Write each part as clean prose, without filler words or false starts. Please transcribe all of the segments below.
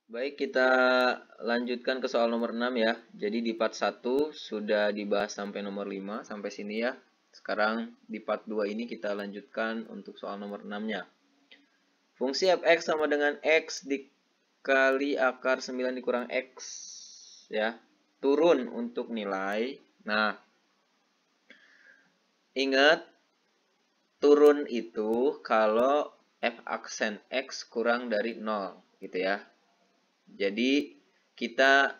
Baik, kita lanjutkan ke soal nomor 6 ya. Jadi di part 1 sudah dibahas sampai nomor 5, sampai sini ya. Sekarang di part 2 ini kita lanjutkan untuk soal nomor 6-nya. Fungsi fx sama dengan x dikali akar 9 dikurang x. Ya, turun untuk nilai. Nah, ingat turun itu kalau f aksen x kurang dari 0 gitu ya. Jadi kita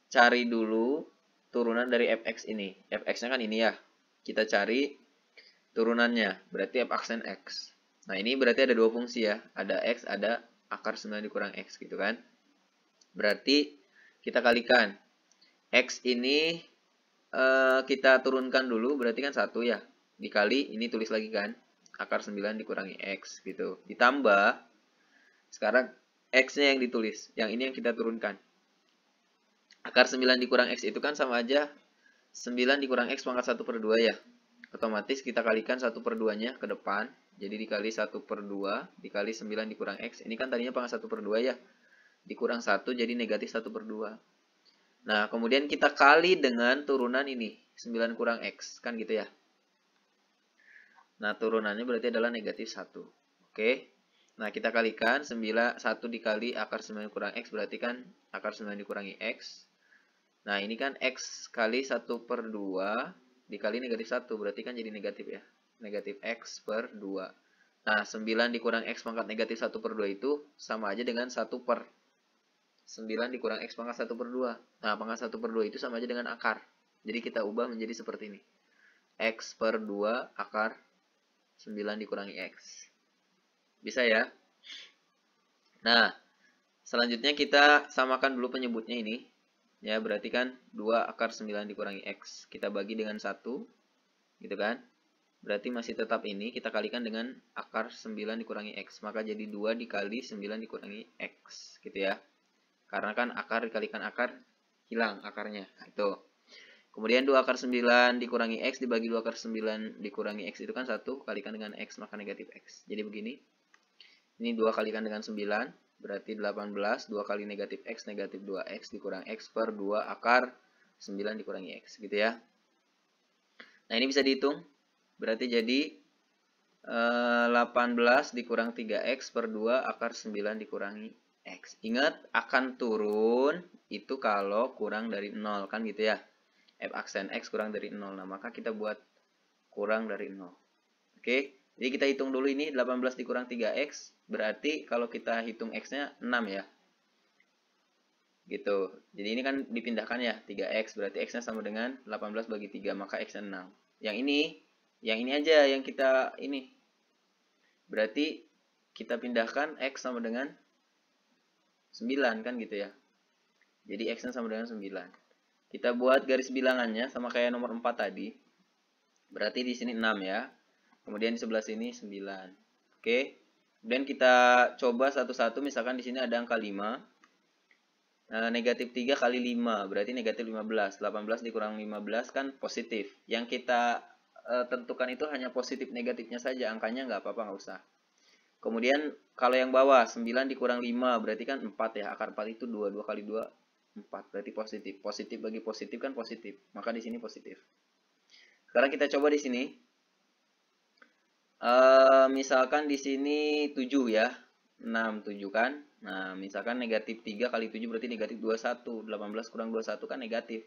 cari dulu turunan dari fx ini. Fx-nya kan ini ya. Kita cari turunannya. Berarti f aksen x. Nah, ini berarti ada dua fungsi ya. Ada x, ada akar 9 dikurang x gitu kan. Berarti kita kalikan. X ini kita turunkan dulu. Berarti kan 1 ya. Dikali, ini tulis lagi kan. Akar 9 dikurangi x gitu. Ditambah, sekarang x-nya yang ditulis. Yang ini yang kita turunkan. Akar 9 dikurang x itu kan sama aja 9 dikurang x pangkat 1 per 2 ya. Otomatis kita kalikan 1 per 2-nya ke depan. Jadi dikali 1 per 2 dikali 9 dikurang x. Ini kan tadinya pangkat 1 per 2 ya. Dikurang 1 jadi negatif 1 per 2. Nah, kemudian kita kali dengan turunan ini. 9 kurang x. Kan gitu ya. Nah, turunannya berarti adalah negatif 1. Oke. Nah, kita kalikan 1 dikali akar 9 kurang x berarti kan akar 9 dikurangi x. Nah, ini kan x kali 1 per 2 dikali negatif 1. Berarti kan jadi negatif ya. Negatif x per 2. Nah, 9 dikurang x pangkat negatif 1 per 2 itu sama aja dengan 1 per 9 dikurang x pangkat 1 per 2. Nah, pangkat 1 per 2 itu sama aja dengan akar. Jadi kita ubah menjadi seperti ini. X per 2 akar 9 dikurangi x. Bisa ya? Nah, selanjutnya kita samakan dulu penyebutnya ini. Ya, berarti kan 2 akar 9 dikurangi x. Kita bagi dengan 1. Gitu kan? Berarti masih tetap ini. Kita kalikan dengan akar 9 dikurangi x. Maka jadi 2 dikali 9 dikurangi x. Gitu ya. Karena kan akar dikalikan akar, hilang akarnya. Nah, itu. Kemudian 2 akar 9 dikurangi x dibagi 2 akar 9 dikurangi x itu kan 1. Kalikan dengan x maka negatif x. Jadi begini. Ini 2 kalikan dengan 9. Berarti 18, 2 kali negatif x, negatif 2x dikurang x per 2 akar 9 dikurangi x. Gitu ya. Nah, ini bisa dihitung. Berarti jadi 18 dikurang 3x per 2 akar 9 dikurangi x. Ingat, akan turun itu kalau kurang dari 0. Kan gitu ya. F aksen x kurang dari 0. Nah, maka kita buat kurang dari 0. Oke. Jadi kita hitung dulu ini 18 dikurang 3x. Berarti kalau kita hitung x-nya 6 ya. Gitu. Jadi ini kan dipindahkan ya. 3x berarti x-nya sama dengan 18 bagi 3. Maka x-nya 6. Yang ini aja yang kita ini. Berarti kita pindahkan x sama dengan 9 kan gitu ya. Jadi x-nya sama dengan 9. Kita buat garis bilangannya sama kayak nomor 4 tadi. Berarti di sini 6 ya. Kemudian di sebelah sini 9. Oke. Kemudian kita coba satu-satu. Misalkan di sini ada angka 5. Negatif 3 kali 5. Berarti negatif 15. 18 dikurang 15 kan positif. Yang kita tentukan itu hanya positif negatifnya saja. Angkanya nggak apa-apa, nggak usah. Kemudian kalau yang bawah 9 dikurang 5 berarti kan 4 ya. Akar 4 itu 2. 2 kali 2 4. Berarti positif. Positif bagi positif kan positif. Maka di sini positif. Sekarang kita coba di sini. Misalkan di sini 7 ya. 6, 7 kan. Nah, misalkan negatif 3 kali 7 berarti negatif 21. 18 kurang 21 kan negatif.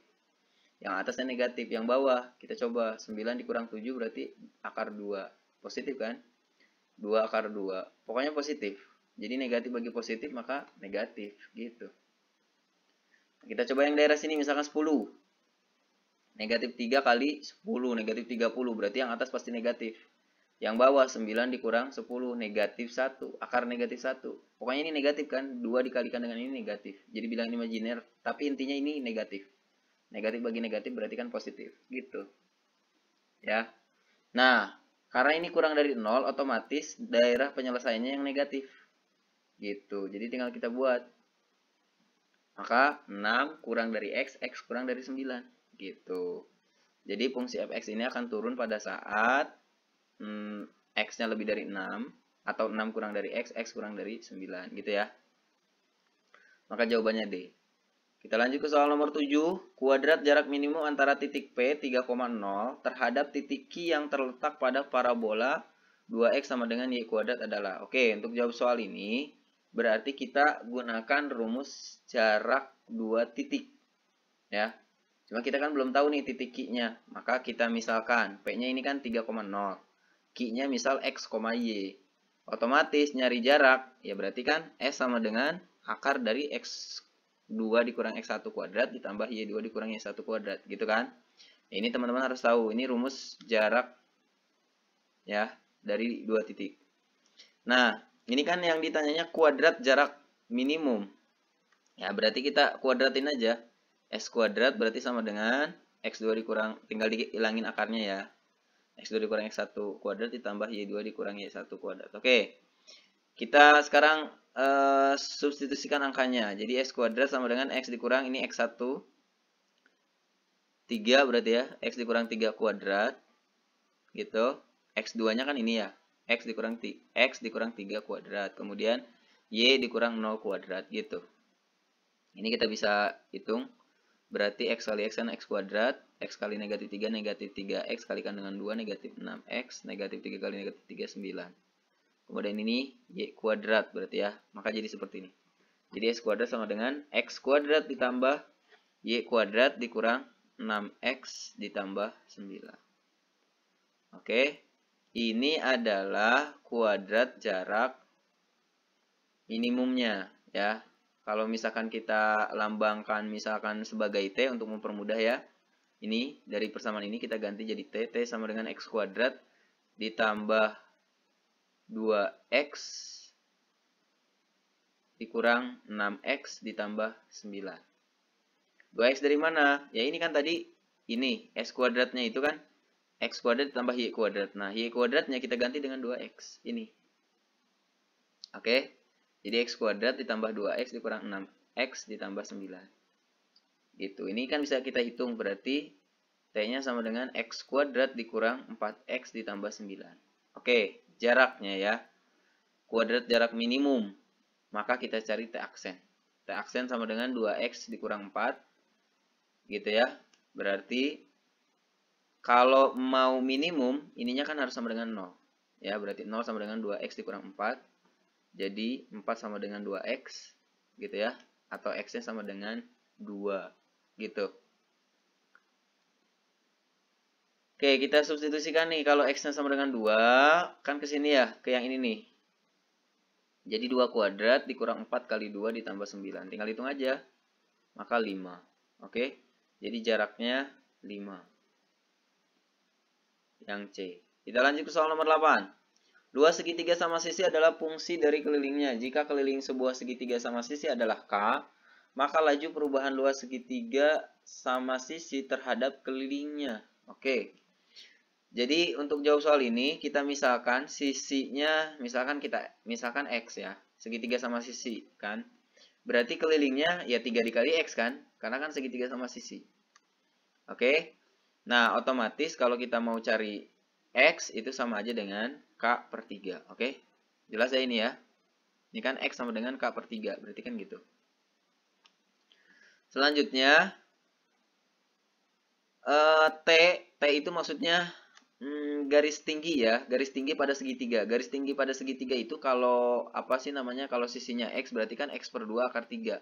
Yang atasnya negatif. Yang bawah kita coba. 9 dikurang 7 berarti akar 2. Positif kan? 2 akar 2. Pokoknya positif. Jadi negatif bagi positif maka negatif. Gitu. Kita coba yang daerah sini misalkan 10. Negatif 3 kali 10. Negatif 30. Berarti yang atas pasti negatif. Yang bawah 9 dikurang 10. Negatif 1. Akar negatif 1. Pokoknya ini negatif kan. 2 dikalikan dengan ini negatif. Jadi bilangan imajiner. Tapi intinya ini negatif. Negatif bagi negatif berarti kan positif. Gitu. Ya. Nah, karena ini kurang dari 0, otomatis daerah penyelesaiannya yang negatif. Gitu. Jadi tinggal kita buat. Maka 6 kurang dari x, x kurang dari 9. Gitu. Jadi fungsi fx ini akan turun pada saat x-nya lebih dari 6. Atau 6 kurang dari x, x kurang dari 9. Gitu ya. Maka jawabannya D. Kita lanjut ke soal nomor 7. Kuadrat jarak minimum antara titik P 3,0 terhadap titik Q yang terletak pada parabola 2x sama dengan y kuadrat adalah. Oke, untuk jawab soal ini berarti kita gunakan rumus jarak 2 titik. Ya. Cuma kita kan belum tahu nih titik Q-nya. Maka kita misalkan P-nya ini kan 3,0. Q-nya misal x, y. Otomatis nyari jarak, ya berarti kan S sama dengan akar dari x2 dikurang x1 kuadrat ditambah y2 dikurang y1 kuadrat, gitu kan. Ini teman-teman harus tahu, ini rumus jarak ya dari 2 titik. Nah, ini kan yang ditanyanya kuadrat jarak minimum. Ya, berarti kita kuadratin aja. S kuadrat berarti sama dengan x2 dikurang, tinggal dihilangin akarnya ya. X2 dikurang X1 kuadrat ditambah Y2 dikurang Y1 kuadrat. Oke. Kita sekarang substitusikan angkanya. Jadi X kuadrat sama dengan X dikurang ini X1. 3 berarti ya. X dikurang 3 kuadrat. Gitu. X2-nya kan ini ya. X dikurang 3 kuadrat. Kemudian Y dikurang 0 kuadrat. Gitu. Ini kita bisa hitung. Berarti X kali X kan X kuadrat. X kali negatif 3, negatif 3X kalikan dengan 2, negatif 6X. Negatif 3 kali negatif 3, 9. Kemudian ini Y kuadrat berarti ya. Maka jadi seperti ini. Jadi X kuadrat sama dengan X kuadrat ditambah Y kuadrat dikurang 6X ditambah 9. Oke. Ini adalah kuadrat jarak minimumnya ya. Kalau misalkan kita lambangkan misalkan sebagai T untuk mempermudah ya. Ini dari persamaan ini kita ganti jadi T. T sama dengan X kuadrat ditambah 2X dikurang 6X ditambah 9. 2X dari mana? Ya ini kan tadi ini X kuadratnya itu kan X kuadrat ditambah Y kuadrat. Nah Y kuadratnya kita ganti dengan 2X. Ini. Oke. Jadi X kuadrat ditambah 2X dikurang 6X ditambah 9. Gitu. Ini kan bisa kita hitung berarti T-nya sama dengan X kuadrat dikurang 4X ditambah 9. Oke, jaraknya ya. Kuadrat jarak minimum. Maka kita cari T aksen. T aksen sama dengan 2X dikurang 4. Gitu ya. Berarti kalau mau minimum, ininya kan harus sama dengan 0. Ya, berarti 0 sama dengan 2X dikurang 4. Jadi 4 sama dengan 2X. Gitu ya. Atau X-nya sama dengan 2. Gitu. Oke, kita substitusikan nih. Kalau X-nya sama dengan 2, kan ke sini ya, ke yang ini nih. Jadi 2 kuadrat dikurang 4 kali 2 ditambah 9. Tinggal hitung aja. Maka 5. Oke. Jadi jaraknya 5. Yang C. Kita lanjut ke soal nomor 8. Luas segitiga sama sisi adalah fungsi dari kelilingnya. Jika keliling sebuah segitiga sama sisi adalah K, maka laju perubahan luas segitiga sama sisi terhadap kelilingnya. Oke. Jadi untuk jawab soal ini kita misalkan sisinya misalkan X ya. Segitiga sama sisi kan. Berarti kelilingnya ya 3 dikali X kan. Karena kan segitiga sama sisi. Oke. Nah otomatis kalau kita mau cari X itu sama aja dengan K per 3. Oke. Jelas ya ini ya. Ini kan X sama dengan K per 3. Berarti kan gitu. Selanjutnya T itu maksudnya garis tinggi ya, garis tinggi pada segitiga. Garis tinggi pada segitiga itu kalau apa sih namanya? Kalau sisinya X berarti kan X per 2 akar 3.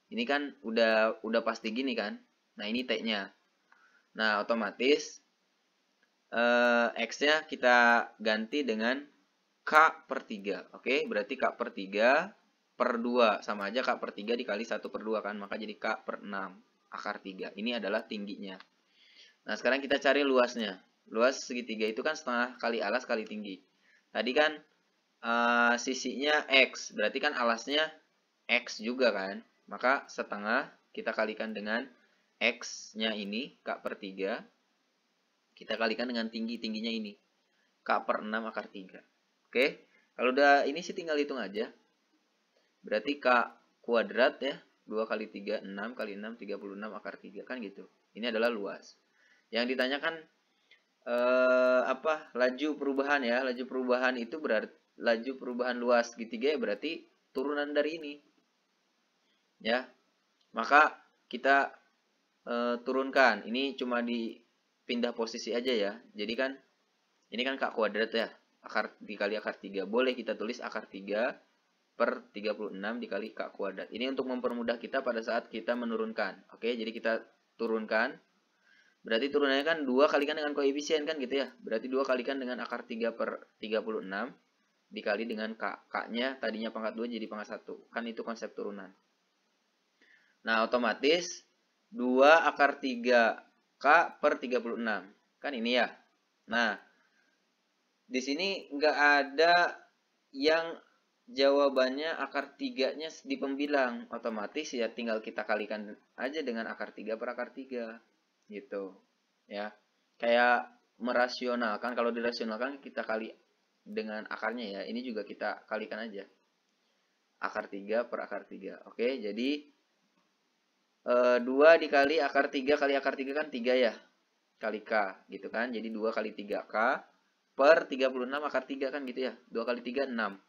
Ini kan udah pasti gini kan. Nah, ini T-nya. Nah, otomatis X-nya kita ganti dengan K per 3. Oke, berarti K per 3 per 2. Sama aja K per 3 dikali 1 per 2 kan. Maka jadi K per 6 akar 3. Ini adalah tingginya. Nah, sekarang kita cari luasnya. Luas segitiga itu kan setengah kali alas kali tinggi. Tadi kan sisinya X. Berarti kan alasnya X juga kan. Maka setengah kita kalikan dengan X-nya ini, K per 3. Kita kalikan dengan tingginya ini. K per 6 akar 3. Oke. Kalau udah ini sih tinggal hitung aja. Berarti K kuadrat ya. 2 kali 3, 6 kali 6, 36 akar 3. Kan gitu. Ini adalah luas. Yang ditanyakan laju perubahan ya. Laju perubahan itu berarti laju perubahan luas segitiga ya berarti turunan dari ini. ya. Maka kita turunkan. Ini cuma dipindah posisi aja ya. Jadi kan ini kan K kuadrat ya. Akar dikali akar 3. Boleh kita tulis akar 3 per 36 dikali K kuadrat. Ini untuk mempermudah kita pada saat kita menurunkan. Oke, jadi kita turunkan. Berarti turunannya kan 2 kalikan dengan koefisien kan gitu ya. Berarti 2 kalikan dengan akar 3 per 36 dikali dengan K. K-nya tadinya pangkat 2 jadi pangkat 1. Kan itu konsep turunan. Nah, otomatis 2 akar 3K per 36. Kan ini ya. Nah, di sini nggak ada yang jawabannya akar 3-nya di pembilang. Otomatis ya tinggal kita kalikan aja dengan akar 3 per akar 3. Gitu. Ya. Kayak merasionalkan. Kalau dirasionalkan kita kali dengan akarnya ya. Ini juga kita kalikan aja. Akar 3 per akar 3. Oke, jadi 2 dikali akar 3 kali akar 3 kan 3 ya. Kali K gitu kan. Jadi 2 kali 3K per 36 akar 3 kan gitu ya. 2 kali 3 6.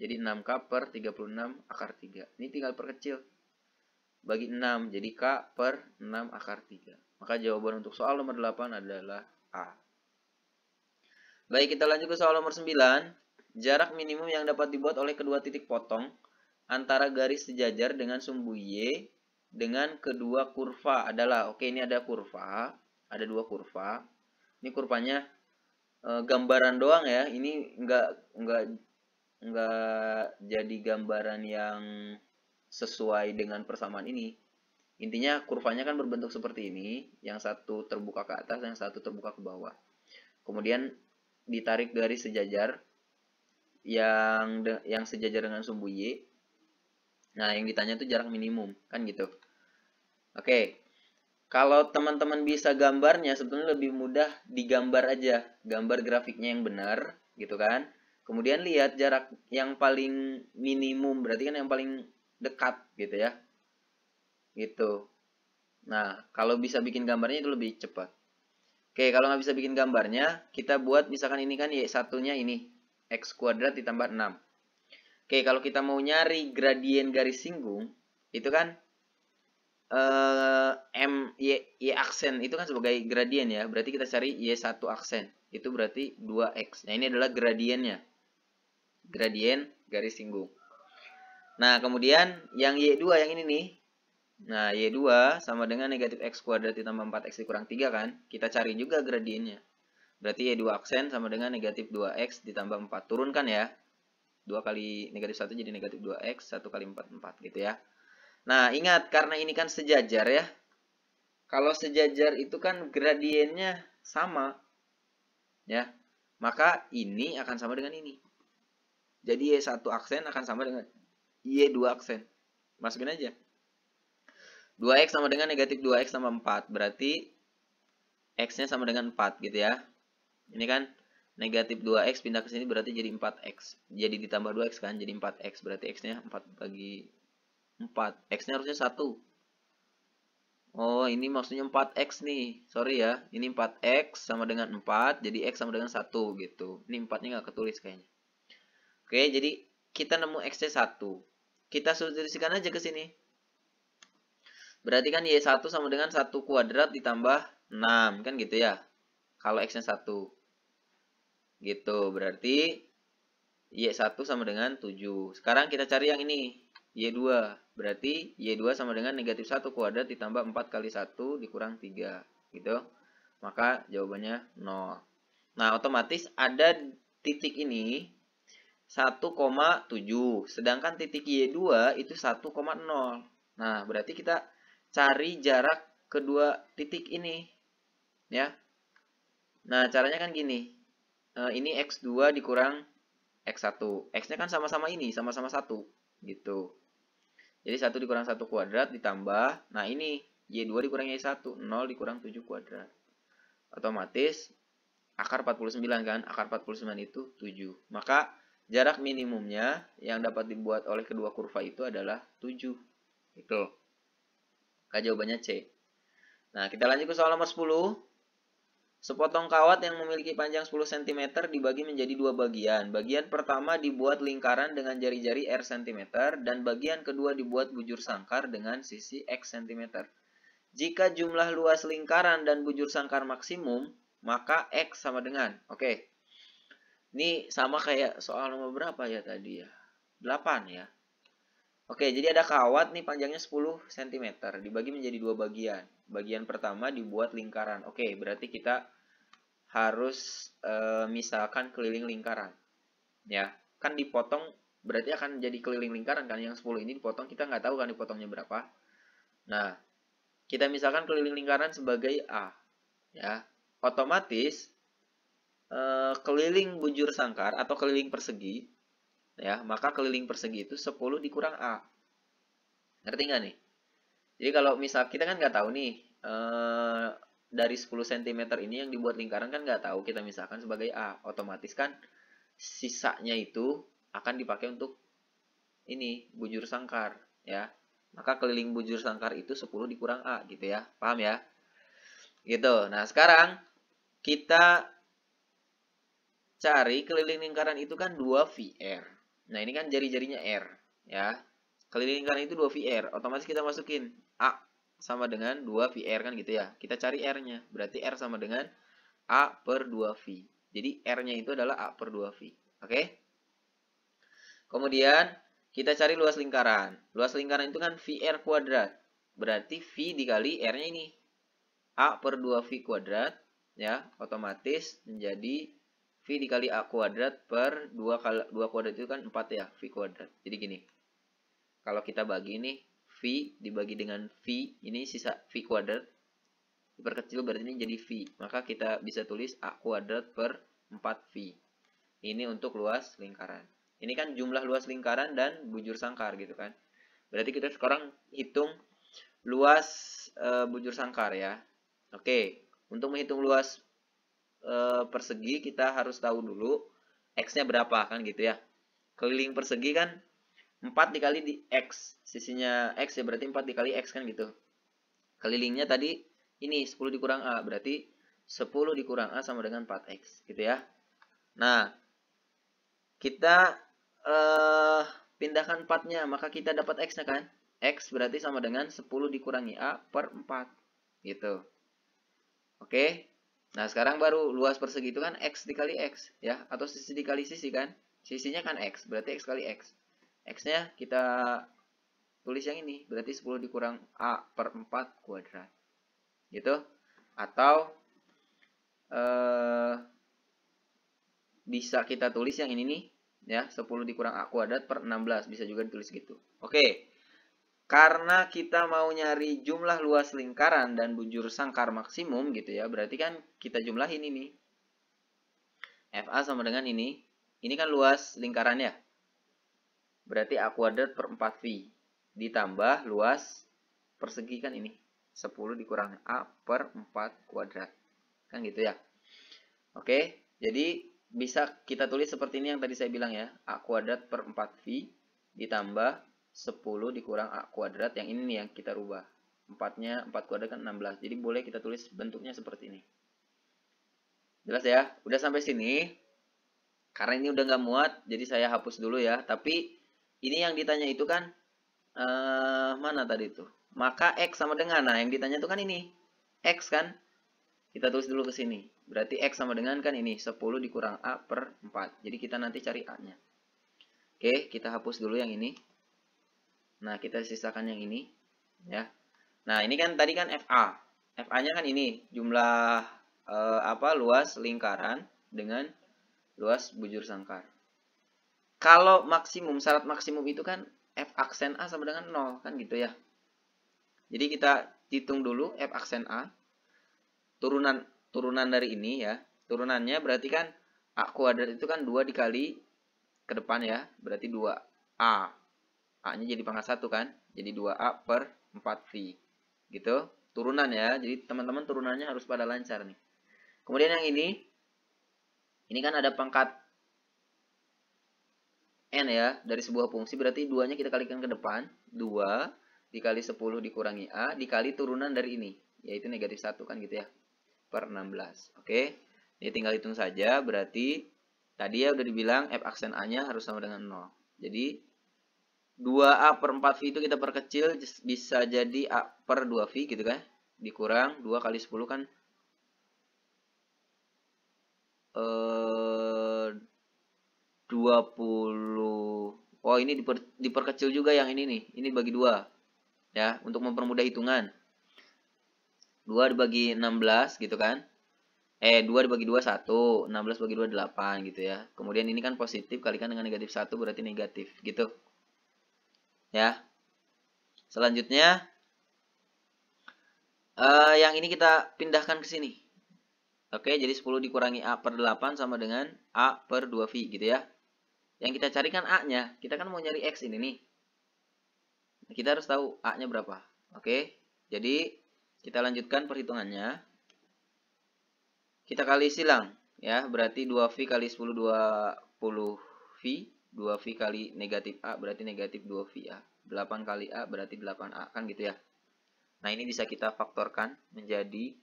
Jadi 6K per 36 akar 3. Ini tinggal perkecil. Bagi 6. Jadi K per 6 akar 3. Maka jawaban untuk soal nomor 8 adalah A. Baik, kita lanjut ke soal nomor 9. Jarak minimum yang dapat dibuat oleh kedua titik potong antara garis sejajar dengan sumbu Y dengan kedua kurva adalah, oke ini ada kurva, ada 2 kurva. Ini kurvanya gambaran doang ya. Ini enggak jadi gambaran yang sesuai dengan persamaan ini. Intinya kurvanya kan berbentuk seperti ini, yang satu terbuka ke atas, yang satu terbuka ke bawah. Kemudian ditarik garis sejajar yang sejajar dengan sumbu Y. Nah, yang ditanya itu jarak minimum, kan gitu. Oke. Kalau teman-teman bisa gambarnya, sebetulnya lebih mudah digambar aja. Gambar grafiknya yang benar, gitu kan. Kemudian lihat jarak yang paling minimum, berarti kan yang paling dekat, gitu ya. Gitu. Nah, kalau bisa bikin gambarnya itu lebih cepat. Oke, kalau nggak bisa bikin gambarnya, kita buat misalkan ini kan Y1-nya ini. X kuadrat ditambah 6. Oke, kalau kita mau nyari gradien garis singgung, itu kan Y aksen itu kan sebagai gradien ya. Berarti kita cari Y1 aksen. Itu berarti 2X. Nah, ini adalah gradiennya. Gradien garis singgung. Nah, kemudian yang Y2 yang ini nih. Nah, Y2 sama dengan negatif X kuadrat ditambah 4X dikurang 3 kan. Kita cari juga gradiennya. Berarti Y2 aksen sama dengan negatif 2X ditambah 4. Turunkan ya. 2 kali negatif 1 jadi negatif 2X. 1 kali 4, 4 gitu ya. Nah, ingat karena ini kan sejajar ya. Kalau sejajar itu kan gradiennya sama. Ya. Maka ini akan sama dengan ini. Jadi Y1 aksen akan sama dengan Y2 aksen. Masukin aja. 2X sama dengan negatif 2X tambah 4. Berarti X-nya sama dengan 4 gitu ya. Ini kan negatif 2X pindah ke sini berarti jadi 4X. Jadi ditambah 2X kan jadi 4X. Berarti X-nya 4 bagi 4. X-nya harusnya 1. Oh, ini maksudnya 4X nih. Sorry ya. Ini 4X sama dengan 4. Jadi X sama dengan 1 gitu. Ini 4-nya nggak ketulis kayaknya. Oke, jadi kita nemu X-nya 1. Kita substitusikan aja ke sini. Berarti kan Y1 sama dengan 1 kuadrat ditambah 6. Kan gitu ya. Kalau X-nya 1. Gitu. Berarti Y1 sama dengan 7. Sekarang kita cari yang ini. Y2. Berarti Y2 sama dengan negatif 1 kuadrat ditambah 4 kali 1 dikurang 3. Gitu. Maka jawabannya 0. Nah, otomatis ada titik ini 1,7. Sedangkan titik Y2 itu 1,0. Nah, berarti kita cari jarak kedua titik ini. Ya. Nah, caranya kan gini. Ini X2 dikurang X1. X-nya kan sama-sama ini, sama-sama 1. Gitu. Jadi 1 dikurang 1 kuadrat ditambah, nah ini Y2 dikurang Y1, 0 dikurang 7 kuadrat. Otomatis akar 49 kan, akar 49 itu 7. Maka jarak minimumnya yang dapat dibuat oleh kedua kurva itu adalah 7. Gitu. Maka jawabannya C. Nah, kita lanjut ke soal nomor 10. Sepotong kawat yang memiliki panjang 10 cm dibagi menjadi dua bagian. Bagian pertama dibuat lingkaran dengan jari-jari R cm dan bagian kedua dibuat bujur sangkar dengan sisi X cm. Jika jumlah luas lingkaran dan bujur sangkar maksimum, maka X sama dengan, oke. Ini sama kayak soal nomor berapa ya tadi ya? 8 ya. Oke, jadi ada kawat nih panjangnya 10 cm dibagi menjadi dua bagian. Bagian pertama dibuat lingkaran. Oke, berarti kita harus misalkan keliling lingkaran. Ya, kan dipotong berarti akan jadi keliling lingkaran kan, yang 10 ini dipotong, kita nggak tahu kan dipotongnya berapa. Nah, kita misalkan keliling lingkaran sebagai A. Ya, otomatis keliling bujur sangkar atau keliling persegi, ya, maka keliling persegi itu 10 dikurang A. Ngerti nggak nih? Jadi kalau misal kita kan nggak tahu nih, dari 10 cm ini yang dibuat lingkaran kan nggak tahu, kita misalkan sebagai A. Otomatis kan sisanya itu akan dipakai untuk ini, bujur sangkar, ya. Maka keliling bujur sangkar itu 10 dikurang A, gitu ya. Paham ya? Gitu. Nah, sekarang kita cari keliling lingkaran itu kan 2VR. Nah, ini kan jari-jarinya R, ya. Keliling lingkaran itu 2VR. Otomatis kita masukin A sama dengan 2VR kan gitu ya. Kita cari R-nya. Berarti R sama dengan A per 2V. Jadi R-nya itu adalah A per 2V. Oke? Kemudian kita cari luas lingkaran. Luas lingkaran itu kan VR kuadrat. Berarti V dikali R-nya ini. A per 2V kuadrat. Ya, otomatis menjadi V dikali A kuadrat per 2 kuadrat itu kan 4 ya, V kuadrat. Jadi gini. Kalau kita bagi ini, V dibagi dengan V, ini sisa V kuadrat. Diperkecil berarti ini jadi V. Maka kita bisa tulis A kuadrat per 4V. Ini untuk luas lingkaran. Ini kan jumlah luas lingkaran dan bujur sangkar gitu kan. Berarti kita sekarang hitung luas bujur sangkar ya. Oke, untuk menghitung luas persegi kita harus tahu dulu X-nya berapa kan gitu ya. Keliling persegi kan 4 dikali di X. Sisinya X ya, berarti 4 dikali X kan gitu. Kelilingnya tadi ini 10 dikurang A, berarti 10 dikurang A sama dengan 4X gitu ya. Nah, kita pindahkan 4-nya, maka kita dapat X-nya kan. X berarti sama dengan 10 dikurangi A per 4 gitu. Oke. Nah, sekarang baru luas persegi itu kan X dikali X ya, atau sisi dikali sisi kan. Sisinya kan X, berarti X kali X. X-nya kita tulis yang ini, berarti 10 dikurang A per 4 kuadrat. Gitu. Atau bisa kita tulis yang ini nih, ya, 10 dikurang A kuadrat per 16, bisa juga ditulis gitu. Oke. Karena kita mau nyari jumlah luas lingkaran dan bujur sangkar maksimum gitu ya, berarti kan kita jumlahin ini. FA sama dengan ini. Ini kan luas lingkarannya. Berarti A kuadrat per 4V. Ditambah luas persegi kan ini. 10 dikurang A per 4 kuadrat. Kan gitu ya. Oke, jadi bisa kita tulis seperti ini yang tadi saya bilang ya. A kuadrat per 4V ditambah 10 dikurang A kuadrat. Yang ini nih yang kita rubah. 4-nya 4 kuadrat kan 16. Jadi boleh kita tulis bentuknya seperti ini. Jelas ya? Udah sampai sini. Karena ini udah nggak muat, jadi saya hapus dulu ya. Tapi ini yang ditanya itu kan mana tadi itu? Maka X sama dengan, nah yang ditanya itu kan ini. X kan? Kita tulis dulu ke sini. Berarti X sama dengan kan ini, 10 dikurang A per 4. Jadi kita nanti cari A-nya. Oke, kita hapus dulu yang ini. Nah, kita sisakan yang ini. Ya. Nah, ini kan tadi kan FA. FA-nya kan ini, jumlah luas lingkaran dengan luas bujur sangkar. Kalau maksimum, syarat maksimum itu kan F aksen A sama dengan 0, kan gitu ya. Jadi kita hitung dulu F aksen A. Turunan dari ini ya. Turunannya berarti kan A kuadrat itu kan 2 dikali ke depan ya. Berarti 2A. A-nya jadi pangkat 1 kan. Jadi 2A per 4V. Gitu. Turunan ya. Jadi teman-teman turunannya harus pada lancar nih. Kemudian yang ini kan ada pangkat N ya, dari sebuah fungsi, berarti 2-nya kita kalikan ke depan, 2 dikali 10 dikurangi A, dikali turunan dari ini, yaitu negatif 1 kan gitu ya. per 16. Oke, ini tinggal hitung saja. Berarti tadi ya udah dibilang F aksen A-nya harus sama dengan 0. Jadi 2A per 4V itu kita perkecil bisa jadi A per 2V gitu kan. Dikurang 2 kali 10 kan 20. Oh, ini diperkecil juga yang ini nih. Ini bagi 2. Ya, untuk mempermudah hitungan. 2 dibagi 16 gitu kan. 2 dibagi 2 1, 16 bagi 2 8 gitu ya. Kemudian ini kan positif kalikan dengan negatif 1 berarti negatif gitu. Ya. Selanjutnya yang ini kita pindahkan ke sini. Oke, jadi 10 dikurangi A per 8 sama dengan A per 2V gitu ya. Yang kita carikan A-nya, kita kan mau nyari X ini nih. Kita harus tahu A-nya berapa. Oke, jadi kita lanjutkan perhitungannya. Kita kali silang ya, berarti 2V kali 10 20V, 2V kali negatif A berarti negatif 2VA. 8 kali A berarti 8A kan gitu ya. Nah, ini bisa kita faktorkan menjadi,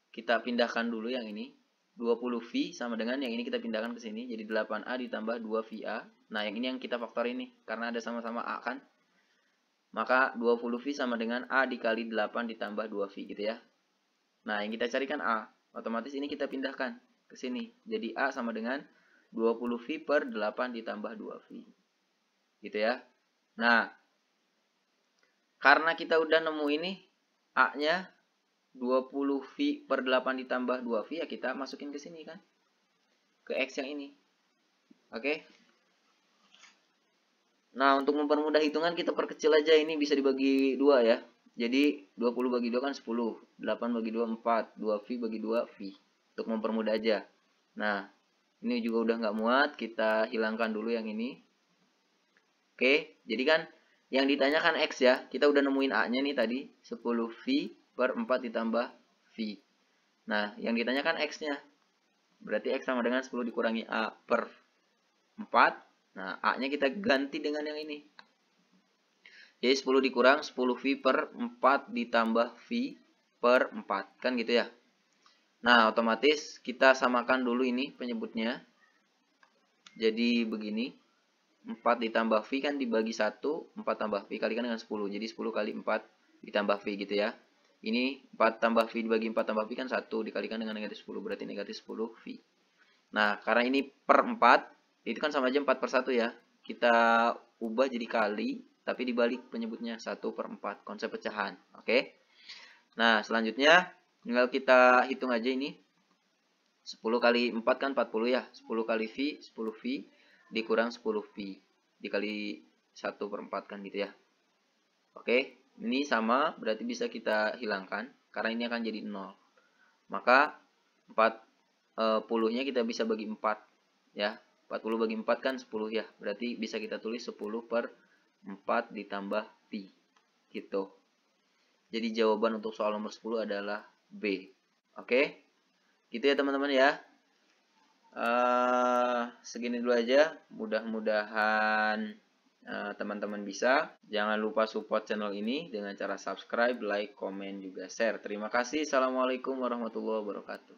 kita pindahkan dulu yang ini. 20V sama dengan yang ini kita pindahkan ke sini jadi 8A ditambah 2VA. Nah, yang ini yang kita faktor ini karena ada sama-sama A kan. Maka 20V sama dengan A dikali 8 ditambah 2V gitu ya. Nah, yang kita carikan A. Otomatis ini kita pindahkan ke sini. Jadi A sama dengan 20V per 8 ditambah 2V. Gitu ya. Nah, karena kita udah nemu ini A-nya 20V per 8 ditambah 2V, ya kita masukin ke sini kan. Ke X yang ini. Oke. Nah, untuk mempermudah hitungan kita perkecil aja, ini bisa dibagi 2 ya. Jadi 20 bagi 2 kan 10, 8 bagi 2 4, 2V bagi 2 V. Untuk mempermudah aja. Nah, ini juga udah nggak muat, kita hilangkan dulu yang ini. Oke, jadi kan yang ditanyakan X ya, kita udah nemuin A-nya nih tadi, 10V per 4 ditambah V. Nah, yang ditanyakan X-nya. Berarti X sama dengan 10 dikurangi A per 4. Nah, A-nya kita ganti dengan yang ini. Jadi 10 dikurang 10V per 4 ditambah V per 4. Kan gitu ya. Nah, otomatis kita samakan dulu ini penyebutnya. Jadi begini. 4 ditambah V kan dibagi 1. 4 tambah V kalikan dengan 10. Jadi 10 kali 4 ditambah V gitu ya. Ini 4 tambah V dibagi 4 tambah V kan 1. Dikalikan dengan negatif 10. Berarti negatif 10 V. Nah, karena ini per 4. Itu kan sama aja 4 per 1 ya. Kita ubah jadi kali, tapi dibalik penyebutnya 1 per 4. Konsep pecahan. Oke. Nah, selanjutnya tinggal kita hitung aja ini. 10 kali 4 kan 40 ya. 10 kali V, 10V dikurang 10V. Dikali 1 per 4 kan gitu ya. Oke. Ini sama, berarti bisa kita hilangkan. Karena ini akan jadi 0. Maka 40-nya kita bisa bagi 4. Ya. 40 bagi 4 kan 10 ya. Berarti bisa kita tulis 10 per 4 ditambah Pi. Gitu. Jadi jawaban untuk soal nomor 10 adalah B. Oke. Gitu ya teman-teman ya. Segini dulu aja. Mudah-mudahan teman-teman bisa. Jangan lupa support channel ini dengan cara subscribe, like, komen, juga share. Terima kasih. Assalamualaikum warahmatullahi wabarakatuh.